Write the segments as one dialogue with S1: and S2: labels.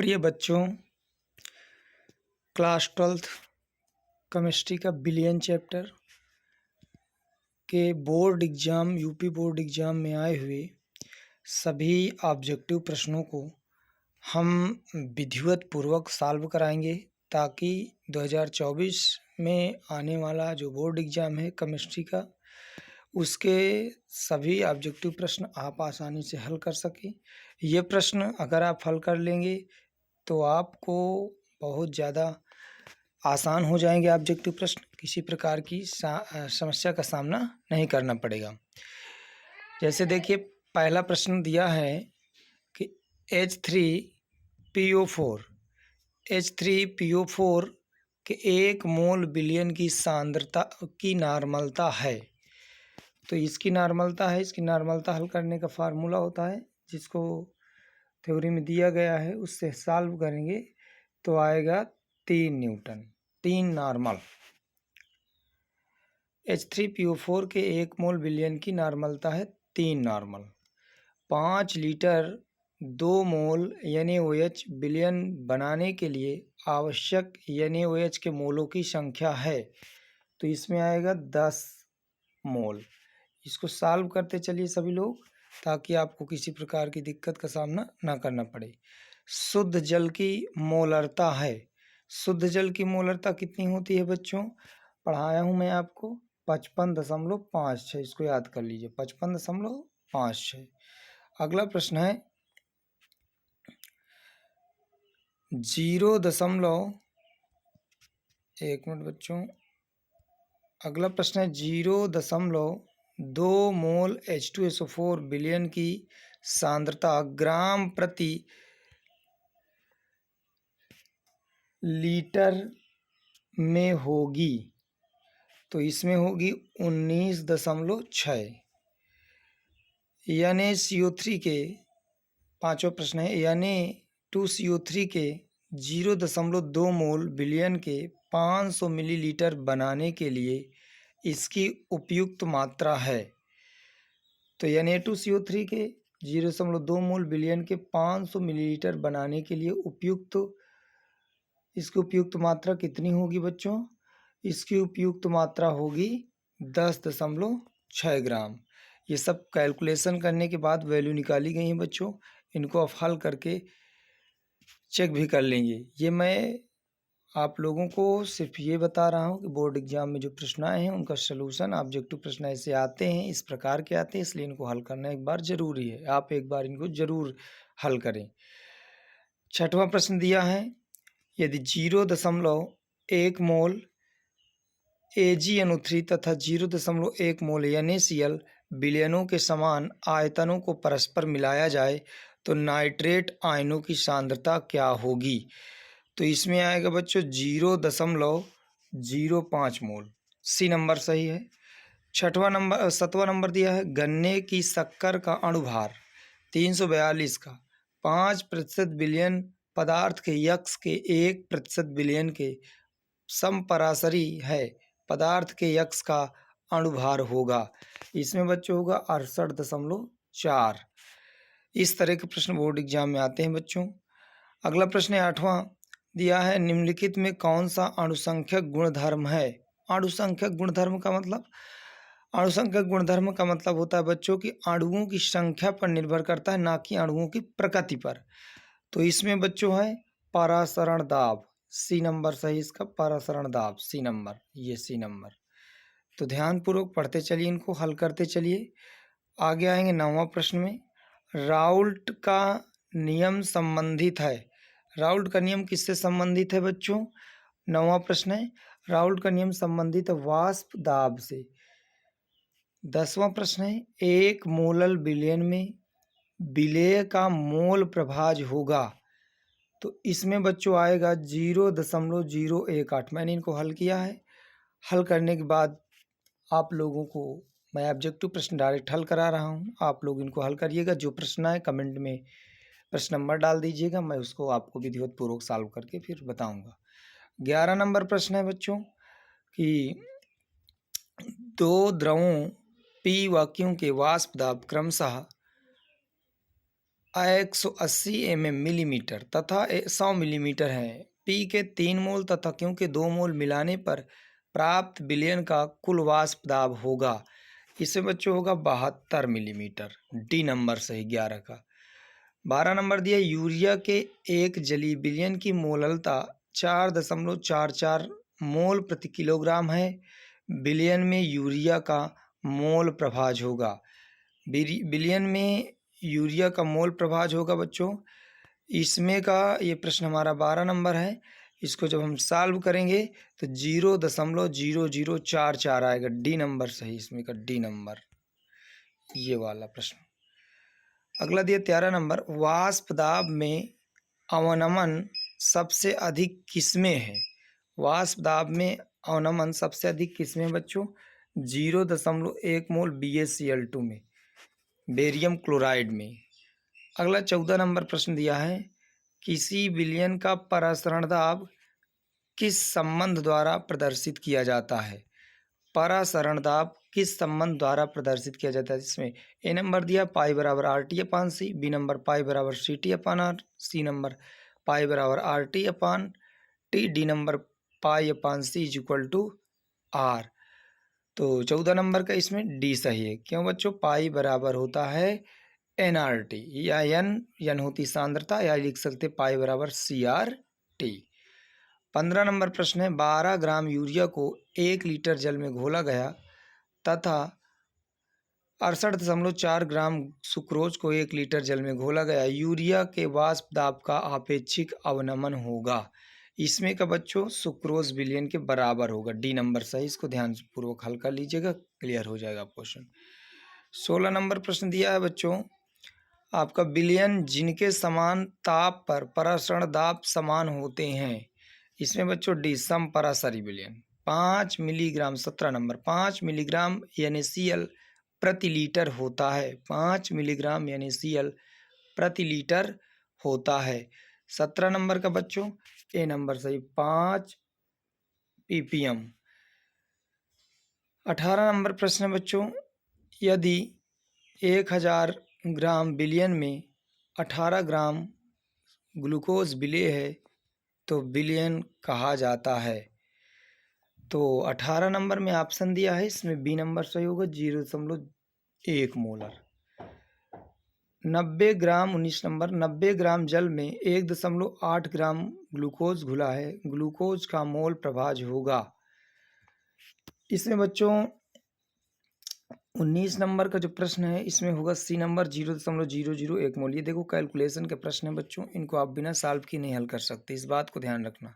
S1: प्रिय बच्चों, class 12th chemistry का बिलियन चैप्टर के board exam UP board exam में आए हुए सभी ऑब्जेक्टिव प्रश्नों को हम विधिवत पूर्वक सॉल्व कराएंगे ताकि 2024 में आने वाला जो बोर्ड एग्ज़ाम है केमिस्ट्री का, उसके सभी ऑब्जेक्टिव प्रश्न आप आसानी से हल कर सकें। ये प्रश्न अगर आप हल कर लेंगे तो आपको बहुत ज़्यादा आसान हो जाएंगे ऑब्जेक्टिव प्रश्न, किसी प्रकार की समस्या का सामना नहीं करना पड़ेगा। जैसे देखिए, पहला प्रश्न दिया है कि H3PO4 के 1 मोल बिलियन की सांद्रता की नॉर्मलता है। तो इसकी नॉर्मलता हल करने का फार्मूला होता है, जिसको थ्योरी में दिया गया है, उससे सॉल्व करेंगे तो आएगा 3 न्यूटन, 3 नॉर्मल। H3PO4 के 1 मोल बिलियन की नॉर्मलता है 3 नॉर्मल। 5 लीटर 2 मोल NaOH बिलियन बनाने के लिए आवश्यक NaOH के मोलों की संख्या है, तो इसमें आएगा 10 मोल। इसको सॉल्व करते चलिए सभी लोग, ताकि आपको किसी प्रकार की दिक्कत का सामना ना करना पड़े। शुद्ध जल की मोलरता है। शुद्ध जल की मोलरता कितनी होती है बच्चों? पढ़ाया हूँ मैं आपको, 55.56। इसको याद कर लीजिए, 55.56। अगला प्रश्न है 0.2 मोल H2SO4 बिलियन की सांद्रता ग्राम प्रति लीटर में होगी, तो इसमें होगी 19.6। Na2CO3 के पांचवा प्रश्न है, Na2CO3 के 0.2 मोल बिलियन के 500 मिलीलीटर बनाने के लिए इसकी उपयुक्त मात्रा है। तो Na2CO3 के 0.2 मोल बिलियन के 500 मिलीलीटर बनाने के लिए इसकी उपयुक्त मात्रा कितनी होगी बच्चों? इसकी उपयुक्त मात्रा होगी 10.6 ग्राम। ये सब कैलकुलेशन करने के बाद वैल्यू निकाली गई हैं बच्चों। इनको आप हल करके चेक भी कर लेंगे। ये मैं आप लोगों को सिर्फ ये बता रहा हूँ कि बोर्ड एग्जाम में जो प्रश्न आए हैं उनका सलूशन, ऑब्जेक्टिव प्रश्न ऐसे आते हैं, इस प्रकार के आते हैं, इसलिए इनको हल करना एक बार ज़रूरी है। आप एक बार इनको ज़रूर हल करें। छठवां प्रश्न दिया है, यदि 0.1 मोल AgNO3 तथा 0.1 मोल NaCl बिलियनों के समान आयतनों को परस्पर मिलाया जाए तो नाइट्रेट आयनों की सांद्रता क्या होगी? तो इसमें आएगा बच्चों 0.05 मोल। सी नंबर सही है। सातवां नंबर दिया है, गन्ने की शक्कर का अणुभार 342 का 5% बिलियन पदार्थ के यक्ष के 1% बिलियन के समपराशरी है। पदार्थ के यक्ष का अणुभार होगा, इसमें बच्चों होगा 68.4। इस तरह के प्रश्न बोर्ड एग्जाम में आते हैं बच्चों। अगला प्रश्न 8वां दिया है, निम्नलिखित में कौन सा अणुसंख्यक गुणधर्म है? अणुसंख्यक गुणधर्म का मतलब होता है बच्चों कि अणुओं की संख्या पर निर्भर करता है, ना कि अणुओं की प्रकृति पर। तो इसमें बच्चों है परासरण दाब। सी नंबर सही इसका, परासरण दाब सी नंबर, ये सी नंबर। तो ध्यानपूर्वक पढ़ते चलिए, इनको हल करते चलिए। आगे आएंगे 9वां प्रश्न में, राउल्ट का नियम संबंधित है। राउल्ट का नियम किससे संबंधित है बच्चों? 9वां प्रश्न है, राउल्ट का नियम संबंधित है वाष्प दाब से। 10वां प्रश्न है, 1 मोलल बिलियन में विलेय का मोल प्रभाज होगा, तो इसमें बच्चों आएगा 0.018। मैंने इनको हल किया है। हल करने के बाद आप लोगों को मैं ऑब्जेक्टिव प्रश्न डायरेक्ट हल करा रहा हूँ, आप लोग इनको हल करिएगा। जो प्रश्न आए कमेंट में प्रश्न नंबर डाल दीजिएगा, मैं उसको आपको विधिवत पूर्वक सॉल्व करके फिर बताऊंगा। 11 नंबर प्रश्न है बच्चों कि 2 द्रवों P व Q के वाष्प दाब क्रमशः 180 मिलीमीटर तथा 100 मिलीमीटर है। पी के 3 मोल तथा क्यू के 2 मोल मिलाने पर प्राप्त विलयन का कुल वाष्प दाब होगा। इससे बच्चों होगा 72 मिलीमीटर। डी नंबर सही 11 का। 12 नंबर दिया यूरिया के एक जलीय विलयन की मोललता 4.44 मोल प्रति किलोग्राम है। विलयन में यूरिया का मोल प्रभाज होगा। विलयन में यूरिया का मोल प्रभाज होगा बच्चों। इसमें का ये प्रश्न हमारा 12 नंबर है। इसको जब हम सॉल्व करेंगे तो 0.0044 आएगा। डी नंबर सही इसमें का डी नंबर, ये वाला प्रश्न। अगला दिया 13 नंबर वाष्प दाब में अवनमन सबसे अधिक किसमें है। वाष्प दाब में अवनमन सबसे अधिक किसमें बच्चों? 0.1 मोल BaCl2 में, बेरियम क्लोराइड में। अगला 14 नंबर प्रश्न दिया है किसी विलयन का परासरण दाब किस संबंध द्वारा प्रदर्शित किया जाता है। परासरण दाब किस संबंध द्वारा प्रदर्शित किया जाता है। इसमें ए नंबर दिया पाई बराबर RT/C, बी नंबर पाई बराबर CT/R, सी नंबर पाई बराबर RT/T, डी नंबर पाई/C =R। तो 14 नंबर का इसमें डी सही है। क्यों बच्चों? पाई बराबर होता है NRT, या एन होती सांद्रता, या लिख सकते पाई बराबर CRT। 15 नंबर प्रश्न है 12 ग्राम यूरिया को 1 लीटर जल में घोला गया तथा 68.4 ग्राम सुक्रोज को 1 लीटर जल में घोला गया। यूरिया के वाष्प दाब का आपेक्षिक अवनमन होगा। इसमें का बच्चों सुक्रोज विलयन के बराबर होगा। डी नंबर सही। इसको ध्यान पूर्वक हल कर लीजिएगा, क्लियर हो जाएगा क्वेश्चन। 16 नंबर प्रश्न दिया है बच्चों आपका विलयन जिनके समान ताप पर परासरण दाब समान होते हैं। इसमें बच्चों डी समपरासरी विलयन 5 मिलीग्राम। 17 नंबर 5 मिलीग्राम NaCl प्रति लीटर होता है। 5 मिलीग्राम NaCl प्रति लीटर होता है। 17 नंबर का बच्चों ए नंबर सही 5 ppm। 18 नंबर प्रश्न है बच्चों यदि 1000 ग्राम विलयन में 18 ग्राम ग्लूकोज विलेय है तो विलयन कहा जाता है। तो 18 नंबर में ऑप्शन दिया है, इसमें बी नंबर सही होगा 0.1 मोलर। 90 ग्राम 19 नंबर 90 ग्राम जल में 1.8 ग्राम ग्लूकोज घुला है। ग्लूकोज का मोल प्रभाज होगा। इसमें बच्चों 19 नंबर का जो प्रश्न है इसमें होगा सी नंबर 0.001 मोल। ये देखो कैलकुलेशन के प्रश्न है बच्चों, इनको आप बिना सॉल्व किए नहीं हल कर सकते, इस बात को ध्यान रखना।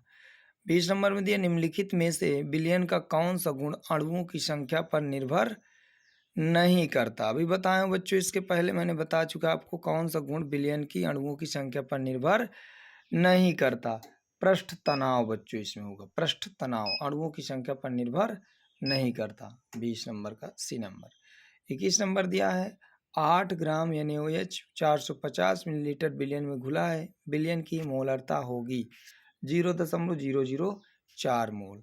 S1: 20 नंबर में दिया निम्नलिखित में से विलयन का कौन सा गुण अणुओं की संख्या पर निर्भर नहीं करता। अभी बताएं बच्चों, इसके पहले मैंने बता चुका आपको कौन सा गुण विलयन की अणुओं की संख्या पर निर्भर नहीं करता। पृष्ठ तनाव बच्चों इसमें होगा, पृष्ठ तनाव अणुओं की संख्या पर निर्भर नहीं करता। 20 नंबर का सी नंबर। 21 नंबर दिया है 8 ग्राम NaOH 450 मिलीलीटर विलयन में घुला है। विलयन की मोलरता होगी 0.004 मोल।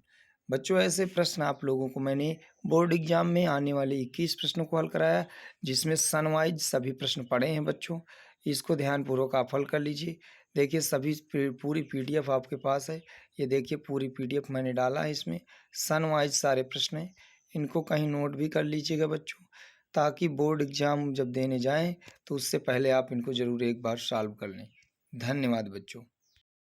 S1: बच्चों ऐसे प्रश्न आप लोगों को मैंने बोर्ड एग्जाम में आने वाले 21 प्रश्नों को हल कराया, जिसमें सनवाइज सभी प्रश्न पढ़े हैं बच्चों। इसको ध्यानपूर्वक आप हल कर लीजिए। देखिए सभी पूरी PDF आपके पास है। ये देखिए पूरी PDF मैंने डाला है, इसमें सनवाइज सारे प्रश्न हैं। इनको कहीं नोट भी कर लीजिएगा बच्चों, ताकि बोर्ड एग्जाम जब देने जाएं तो उससे पहले आप इनको ज़रूर एक बार सॉल्व कर लें। धन्यवाद बच्चों।